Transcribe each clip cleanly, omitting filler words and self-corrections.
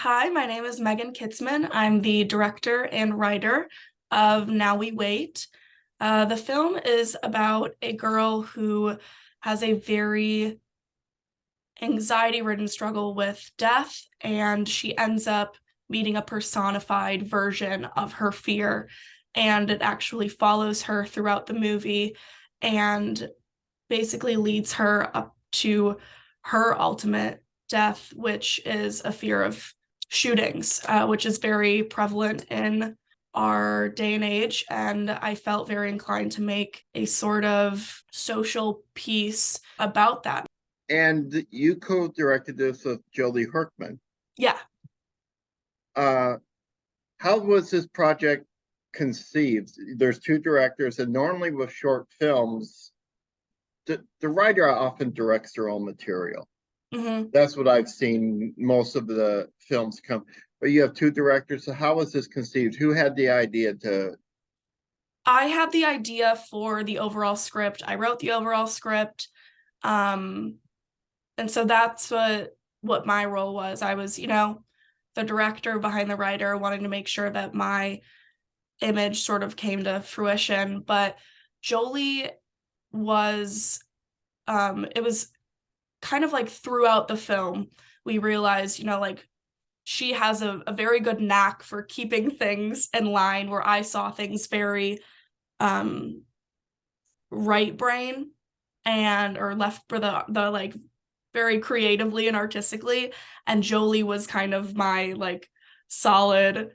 Hi, my name is Megan Kitzman. I'm the director and writer of Now We Wait. The film is about a girl who has a very anxiety-ridden struggle with death, and she ends up meeting a personified version of her fear, and it actually follows her throughout the movie and basically leads her up to her ultimate death, which is a fear of shootings, which is very prevalent in our day and age. And I felt very inclined to make a sort of social piece about that. And you co-directed this with Jolie Hurkman. Yeah. Uh, how was this project conceived? There's two directors, and normally with short films, the writer often directs their own material. Hmm. That's what I've seen most of the films come. But you have two directors. So how was this conceived? Who had the idea to? I had the idea for the overall script. I wrote the overall script. Um, and so that's what my role was. I was, the director behind the writer, wanting to make sure that my image sort of came to fruition. But Jolie was it was kind of like throughout the film, we realized, like she has a very good knack for keeping things in line where I saw things very um right brain and or left for the like very creatively and artistically, and Jolie was kind of my like solid,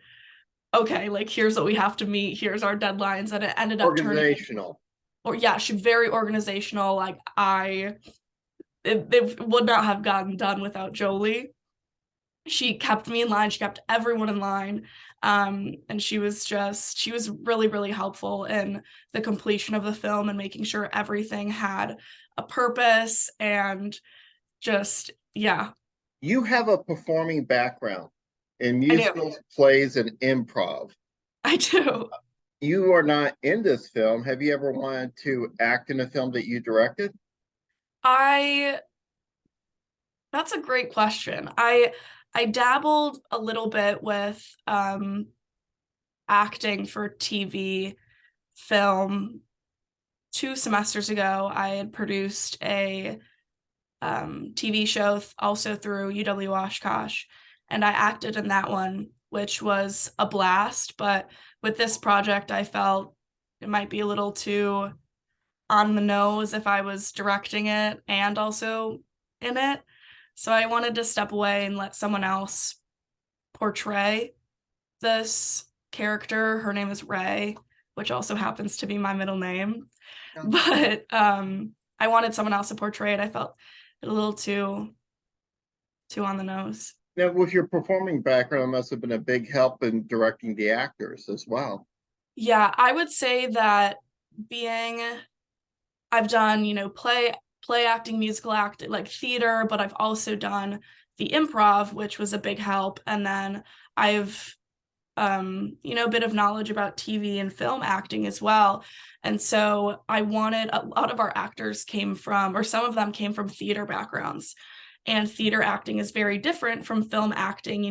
okay, like here's what we have to meet, here's our deadlines, and it ended up turning into, Organizational. or yeah, she's very organizational. Like it would not have gotten done without Jolie. She kept me in line, she kept everyone in line. And she was really, really helpful in the completion of the film and making sure everything had a purpose and just, yeah, You have a performing background in I do. musicals, plays, and improv. I do. You are not in this film. Have you ever wanted to act in a film that you directed? I That's a great question. I dabbled a little bit with acting for TV, film. 2 semesters ago, I had produced a TV show also through UW Oshkosh, and I acted in that one, which was a blast. But with this project, I felt it might be a little too on the nose if I was directing it and also in it. So I wanted to step away and let someone else portray this character. Her name is Ray, which also happens to be my middle name. But I wanted someone else to portray it. I felt it a little too on the nose. Now, with your performing background, must have been a big help in directing the actors as well. Yeah, I would say that being I've done, play acting, musical acting, like theater, but I've also done the improv, which was a big help. And then I've a bit of knowledge about TV and film acting as well. And so I wanted, a lot of our actors came from, or some of them came from theater backgrounds. And theater acting is very different from film acting.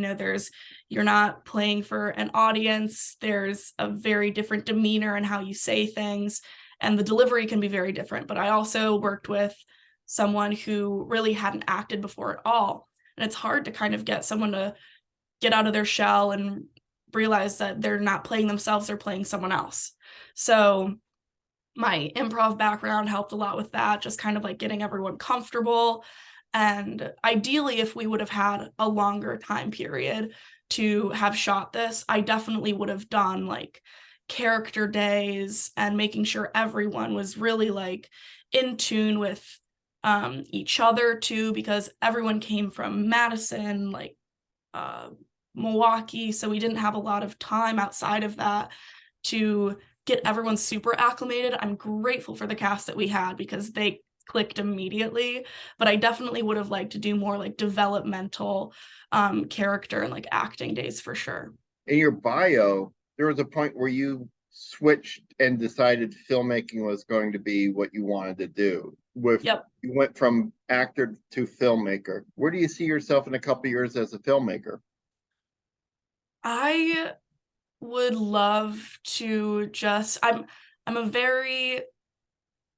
You're not playing for an audience, there's a very different demeanor in how you say things, and the delivery can be very different. But I also worked with someone who really hadn't acted before at all. And it's hard to kind of get someone to get out of their shell and realize that they're not playing themselves, they're playing someone else. So my improv background helped a lot with that, just kind of like getting everyone comfortable. And ideally, if we would have had a longer time period to have shot this, I definitely would have done like character days and making sure everyone was really like in tune with each other too, because everyone came from Madison, like uh, Milwaukee, so we didn't have a lot of time outside of that to get everyone super acclimated. I'm grateful for the cast that we had because they clicked immediately, but I definitely would have liked to do more like developmental character and like acting days for sure. In your bio, there was a point where you switched and decided filmmaking was going to be what you wanted to do. With Yep. you went from actor to filmmaker. Where do you see yourself in a couple years as a filmmaker? I would love to just I'm a very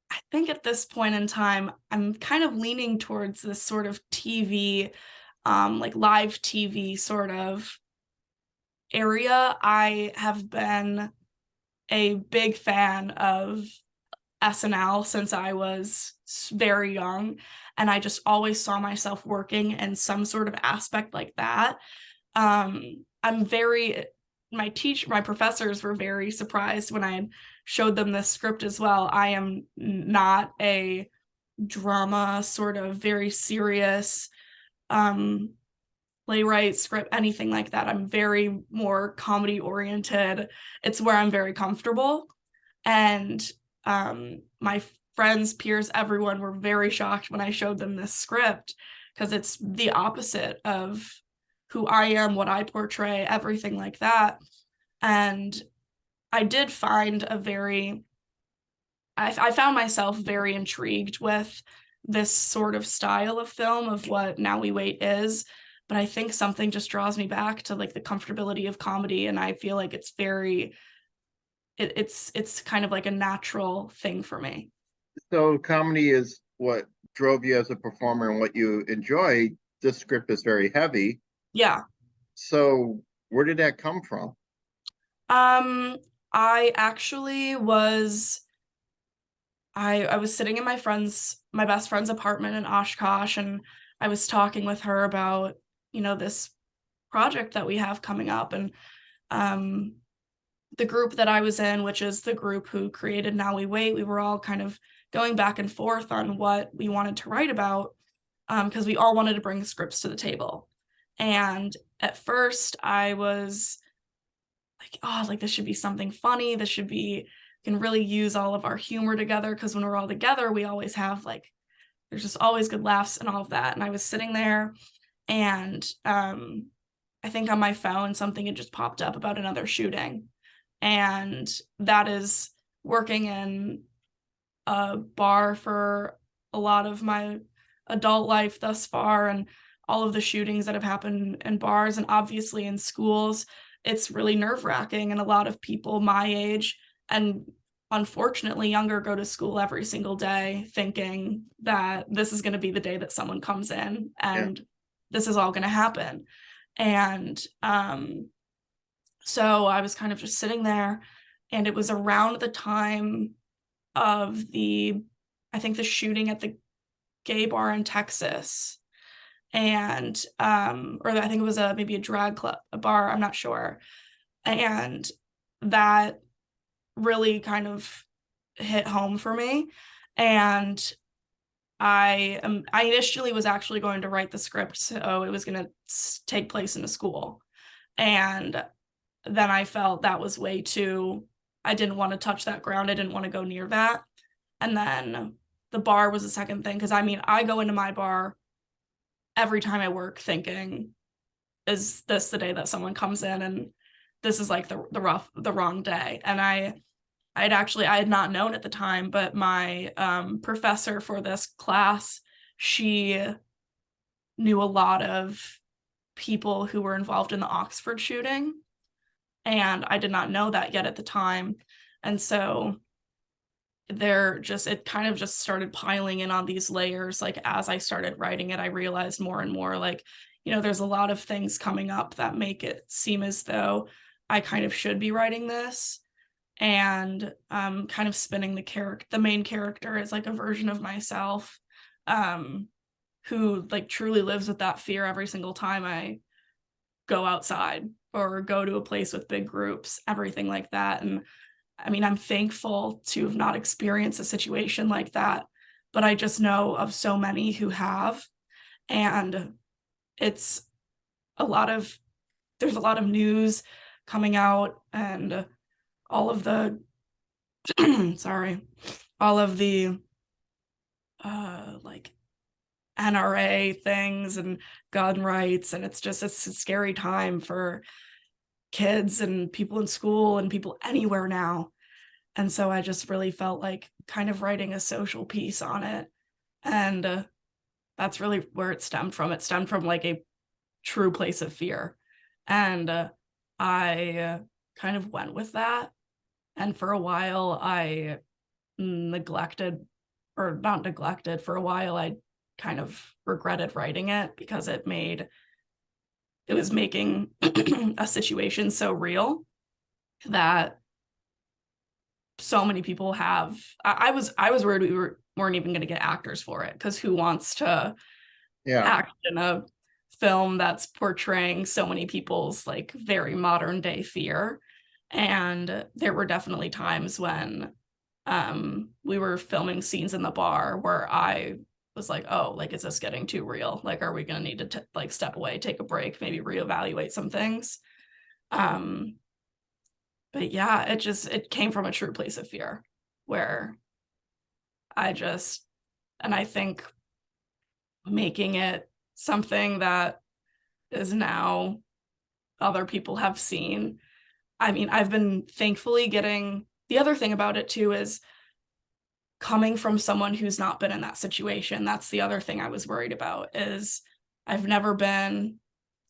I think at this point in time, I'm kind of leaning towards this sort of TV, like live TV sort of area. I have been a big fan of SNL since I was very young, and I just always saw myself working in some sort of aspect like that. I'm very my professors were very surprised when I showed them this script as well. I am not a drama sort of very serious um playwright script, anything like that. I'm very more comedy oriented. It's where I'm very comfortable. And my friends, peers, everyone were very shocked when I showed them this script because it's the opposite of who I am, what I portray, everything like that. And I did find I found myself very intrigued with this sort of style of film of what Now We Wait is. But I think something just draws me back to like the comfortability of comedy. And I feel like it's it's kind of like a natural thing for me. So comedy is what drove you as a performer and what you enjoy. This script is very heavy. Yeah. So where did that come from? Um, I actually was I was sitting in my best friend's apartment in Oshkosh, and I was talking with her about, this project that we have coming up. And um the group that I was in, which is the group who created Now We Wait, we were all kind of going back and forth on what we wanted to write about, because we all wanted to bring scripts to the table. And at first I was like, oh, like this should be something funny. This should be, can really use all of our humor together because when we're all together, we always have like, there's just always good laughs and all of that. And I was sitting there and I think on my phone, something had just popped up about another shooting. And that is working in a bar for a lot of my adult life thus far, and all of the shootings that have happened in bars and obviously in schools. It's really nerve-wracking, and a lot of people my age and unfortunately younger go to school every single day thinking that this is going to be the day that someone comes in Yeah. and this is all going to happen. And so I was kind of just sitting there, and it was around the time of I think the shooting at the gay bar in Texas. And or I think it was maybe a drag club, a bar, I'm not sure. And that really kind of hit home for me. And I initially was actually going to write the script, so it was going to take place in a school. And then I felt that was way too, I didn't want to touch that ground. I didn't want to go near that. And then the bar was the second thing, because I mean, I go into my bar every time I work thinking, is this the day that someone comes in and this is like the wrong day? And I had not known at the time, but my professor for this class, she knew a lot of people who were involved in the Oxford shooting, and I did not know that yet at the time. And so it kind of just started piling in on these layers. Like as I started writing it, I realized more and more, like, there's a lot of things coming up that make it seem as though I kind of should be writing this. And kind of spinning the main character as like a version of myself, who like truly lives with that fear every single time I go outside or go to a place with big groups, everything like that. And I mean, I'm thankful to have not experienced a situation like that, but I just know of so many who have. And it's a lot of, there's a lot of news coming out, and all of the, sorry, all of the, like NRA things and gun rights. And it's a scary time for kids and people in school and people anywhere now. And so I just really felt like kind of writing a social piece on it. And that's really where it stemmed from. It stemmed from like a true place of fear. And I kind of went with that. And for a while, I neglected, or not neglected, for a while, I kind of regretted writing it because it was making a situation so real that so many people have. I was worried weren't even going to get actors for it, because who wants to Yeah. act in a film that's portraying so many people's like very modern day fear. And there were definitely times when we were filming scenes in the bar where I was like, oh, like, is this getting too real? Like, are we going to need to like step away, take a break, maybe reevaluate some things? um but yeah, it came from a true place of fear, where I just, and I think making it something that is now other people have seen. I mean, I've been thankfully getting, the other thing about it too is coming from someone who's not been in that situation. That's the other thing I was worried about, is I've never been,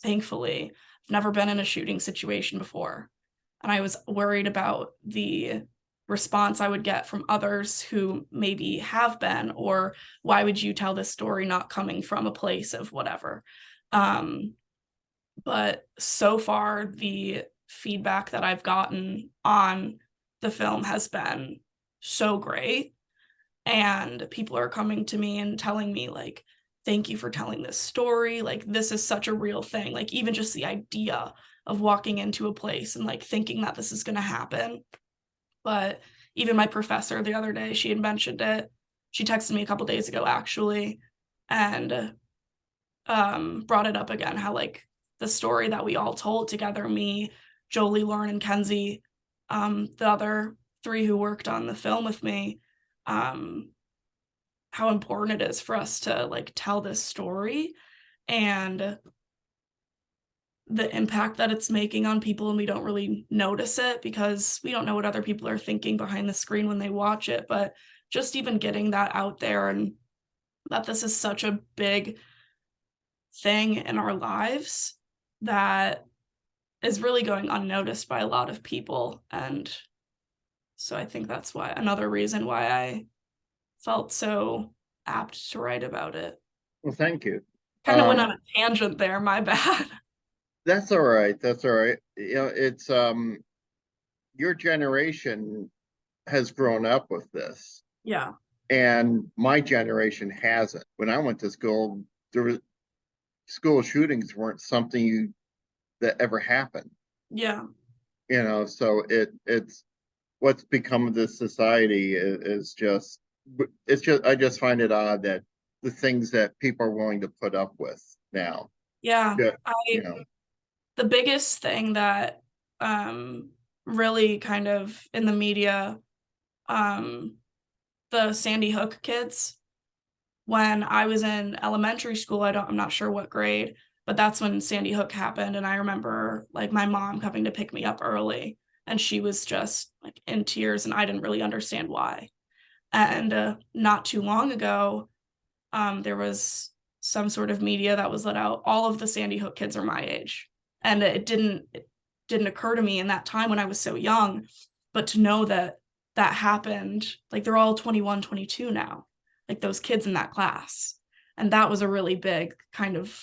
thankfully, I've never been in a shooting situation before. And I was worried about the response I would get from others who maybe have been, or why would you tell this story not coming from a place of whatever. Um, but so far, the feedback that I've gotten on the film has been so great. And people are coming to me and telling me, like, thank you for telling this story. Like, this is such a real thing. Like, even just the idea of walking into a place and like thinking that this is going to happen. But even my professor the other day, she had mentioned it. She texted me a couple days ago, actually, and brought it up again, how like the story that we all told together, me, Jolie, Lauren, and Kenzie, the other three who worked on the film with me, um, how important it is for us to like tell this story, and the impact that it's making on people, and we don't really notice it because we don't know what other people are thinking behind the screen when they watch it. But just even getting that out there, and that this is such a big thing in our lives that is really going unnoticed by a lot of people. And so I think that's why, another reason why I felt so apt to write about it. Well, thank you. Kind of went on a tangent there, my bad. That's all right. That's all right. It's your generation has grown up with this, Yeah. and my generation hasn't. When I went to school, there was school shootings weren't something that ever happened. Yeah. So it's what's become of this society is just it's just I just find it odd that the things that people are willing to put up with now. Yeah. Yeah, you I know, The biggest thing that um really kind of in the media, um the Sandy Hook kids, when I was in elementary school, I'm not sure what grade, but that's when Sandy Hook happened. And I remember like my mom coming to pick me up early, and she was just like in tears, and I didn't really understand why. And not too long ago, there was some sort of media that was let out. All of the Sandy Hook kids are my age. And it didn't occur to me in that time when I was so young, but to know that that happened, like they're all 21, 22 now, like those kids in that class. And that was a really big kind of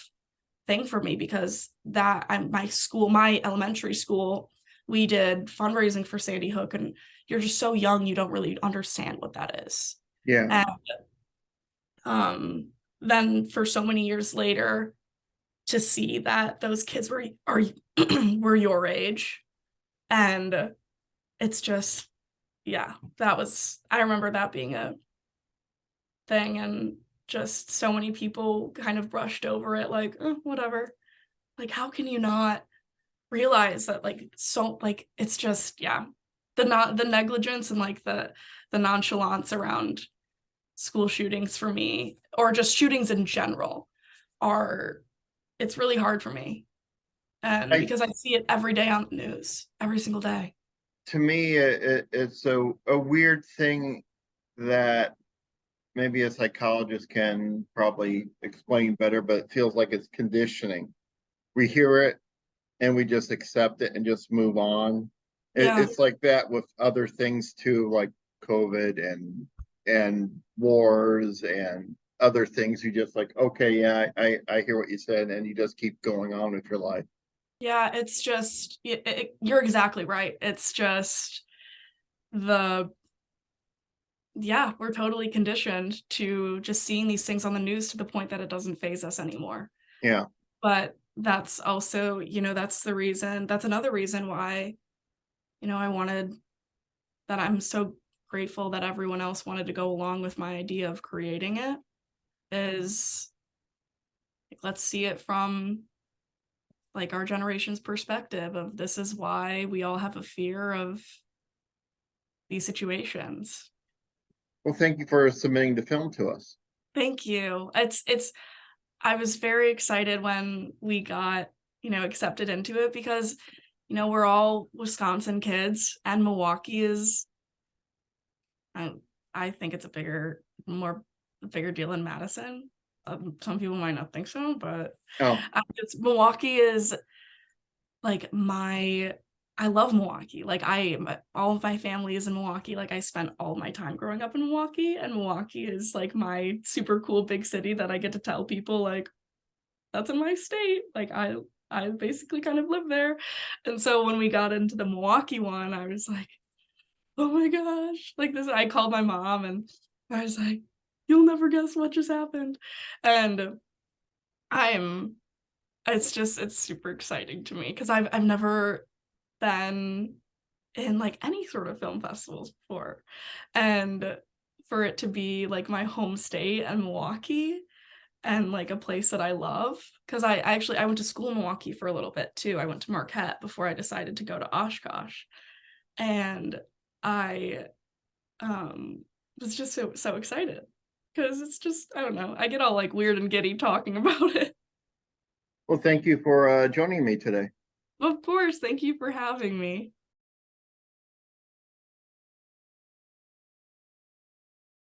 thing for me, because my elementary school, we did fundraising for Sandy Hook, and you're just so young, you don't really understand what that is. yeah. And um, then for so many years later, to see that those kids were your age, and it's just, yeah, I remember that being a thing, and just so many people kind of brushed over it like, whatever. Like, how can you not realize that, like, so like it's just, yeah, the negligence and like the nonchalance around school shootings for me, or just shootings in general, are it's really hard for me. And I because I see it every day on the news, every single day. To me, it's a weird thing that maybe a psychologist can probably explain better, but it feels like it's conditioning. We hear it, and we just accept it and just move on. Yeah. It's like that with other things too, like COVID and wars and other things. You just like, okay, yeah, I hear what you said, and you just keep going on with your life. Yeah, it's just you're exactly right. It's just the yeah, we're totally conditioned to just seeing these things on the news to the point that it doesn't phase us anymore. Yeah. But that's also, that's another reason why, I wanted that I'm so grateful that everyone else wanted to go along with my idea of creating it is like, let's see it from like our generation's perspective of this is why we all have a fear of these situations. Well, thank you for submitting the film to us. Thank you. It's I was very excited when we got, accepted into it because, we're all Wisconsin kids and Milwaukee is I I think it's a bigger deal in Madison. Some people might not think so, but Oh, Milwaukee is like I love Milwaukee. Like all of my family is in Milwaukee. Like I spent all my time growing up in Milwaukee, and Milwaukee is like my super cool big city that I get to tell people like that's in my state. Like I basically kind of live there. And so when we got into the Milwaukee one, I was like, oh my gosh. Like this, I called my mom and I was like, you'll never guess what just happened. And I'm it's super exciting to me because I've never been in like any sort of film festivals before. And for it to be like my home state and Milwaukee and like a place that I love because I went to school in Milwaukee for a little bit too. I went to Marquette before I decided to go to Oshkosh, and I was just so excited because it's just I don't know. I get all like weird and giddy talking about it. well, thank you for joining me today. Of course, thank you for having me.